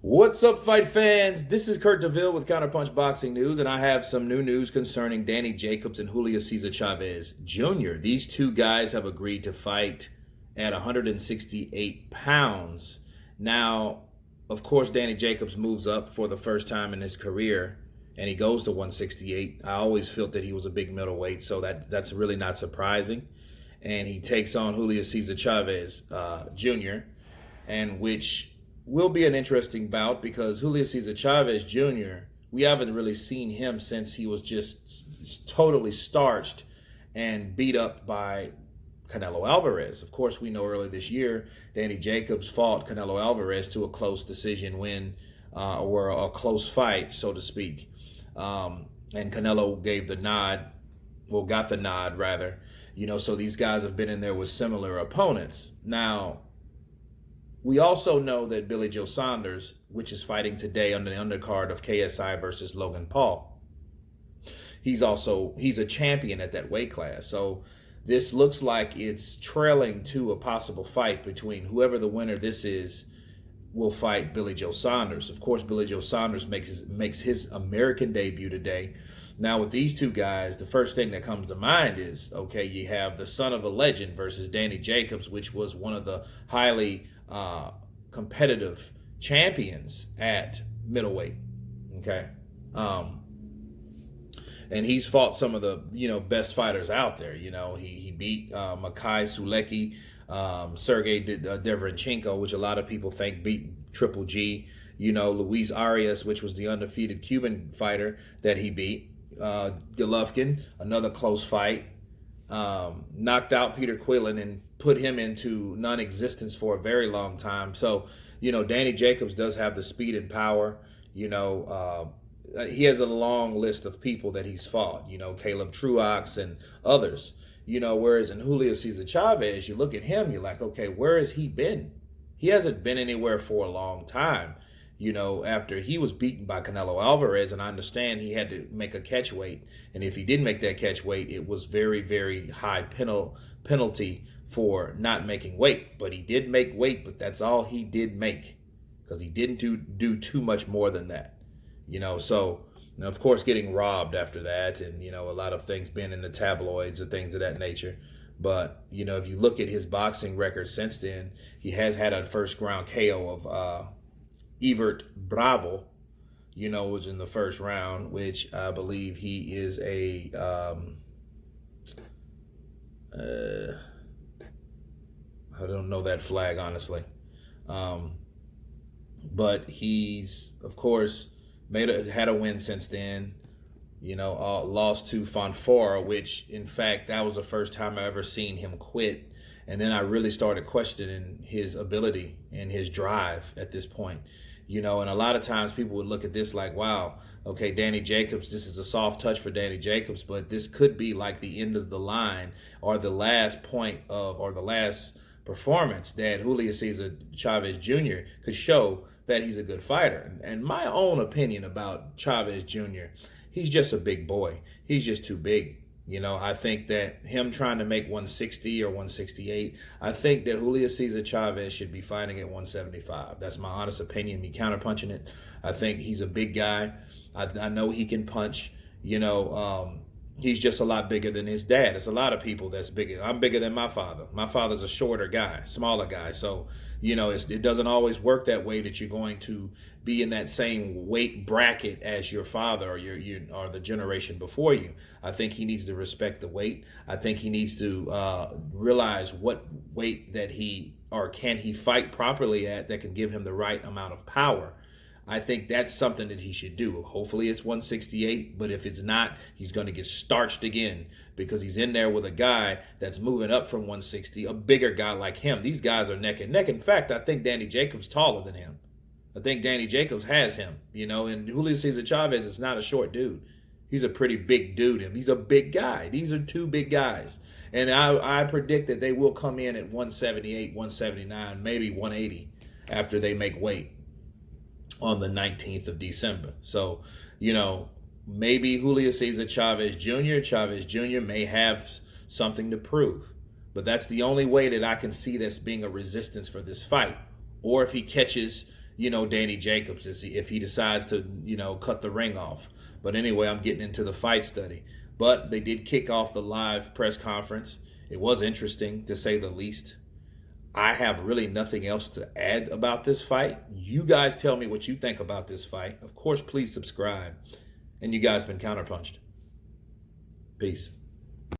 What's up, fight fans? This is Kurt DeVille with Counterpunch Boxing News, and I have some new news concerning Danny Jacobs and Julio Cesar Chavez Jr. These two guys have agreed to fight at 168 pounds. Now, of course, Danny Jacobs moves up for the first time in his career, and he goes to 168. I always felt that he was a big middleweight, so that's really not surprising. And he takes on Julio Cesar Chavez Jr., and which will be an interesting bout because Julio Cesar Chavez Jr., we haven't really seen him since he was just totally starched and beat up by Canelo Alvarez. Of course, we know earlier this year, Danny Jacobs fought Canelo Alvarez to a close decision win, or a close fight, so to speak. And Canelo gave the nod, well, got the nod rather. So these guys have been in there with similar opponents. Now, we also know that Billy Joe Saunders, which is fighting today on the undercard of KSI versus Logan Paul, he's a champion at that weight class. So this looks like it's trailing to a possible fight between whoever the winner this is will fight Billy Joe Saunders. Of course, Billy Joe Saunders makes his American debut today. Now, with these two guys, the first thing that comes to mind is, okay, you have the son of a legend versus Danny Jacobs, which was one of the highly competitive champions at middleweight. Okay. And he's fought some of the, best fighters out there. He beat Makai Sulecki, Sergey Derevyanchenko, which a lot of people think beat Triple G. Luis Arias, which was the undefeated Cuban fighter that he beat. Golovkin, another close fight. Knocked out Peter Quillen and put him into non-existence for a very long time. So, Danny Jacobs does have the speed and power. He has a long list of people that he's fought, Caleb Truax and others, whereas in Julio Cesar Chavez, you look at him, you're like, okay, where has he been? He hasn't been anywhere for a long time. After he was beaten by Canelo Alvarez, and I understand he had to make a catch weight. And if he didn't make that catch weight, it was very, very high penalty for not making weight. But he did make weight, but that's all he did make because he didn't do too much more than that. So, of course, getting robbed after that and, a lot of things being in the tabloids and things of that nature. But, if you look at his boxing record since then, he has had a first round KO of Evert Bravo, was in the first round, which I believe he is a, I don't know that flag, honestly. But he's, of course, had a win since then, lost to Fonfora, which, in fact, that was the first time I ever seen him quit. And then I really started questioning his ability and his drive at this point. And a lot of times people would look at this like, wow, okay, Danny Jacobs, this is a soft touch for Danny Jacobs, but this could be like the end of the line or the last point of, or the last performance that Julio Cesar Chavez Jr. could show that he's a good fighter. And my own opinion about Chavez Jr., he's just a big boy. He's just too big. I think that him trying to make 160 or 168, I think that Julio Cesar Chavez should be fighting at 175. That's my honest opinion, me counterpunching it. I think he's a big guy. I know he can punch. He's just a lot bigger than his dad. There's a lot of people that's bigger. I'm bigger than my father. My father's a shorter guy, smaller guy. So, it doesn't always work that way that you're going to be in that same weight bracket as your father or the generation before you. I think he needs to respect the weight. I think he needs to realize what weight that can he fight properly at that can give him the right amount of power. I think that's something that he should do. Hopefully it's 168, but if it's not, he's going to get starched again because he's in there with a guy that's moving up from 160, a bigger guy like him. These guys are neck and neck. In fact, I think Danny Jacobs taller than him. I think Danny Jacobs has him, and Julio Cesar Chavez is not a short dude. He's a pretty big dude, and he's a big guy. These are two big guys. And I predict that they will come in at 178, 179, maybe 180 after they make weight on the 19th of December. So, maybe Julio Cesar Chavez Jr. may have something to prove. But that's the only way that I can see this being a resistance for this fight. Or if he catches, Danny Jacobs if he decides to, cut the ring off. But anyway, I'm getting into the fight study. But they did kick off the live press conference. It was interesting, to say the least. I have really nothing else to add about this fight. You guys tell me what you think about this fight. Of course, please subscribe. And you guys been counterpunched. Peace.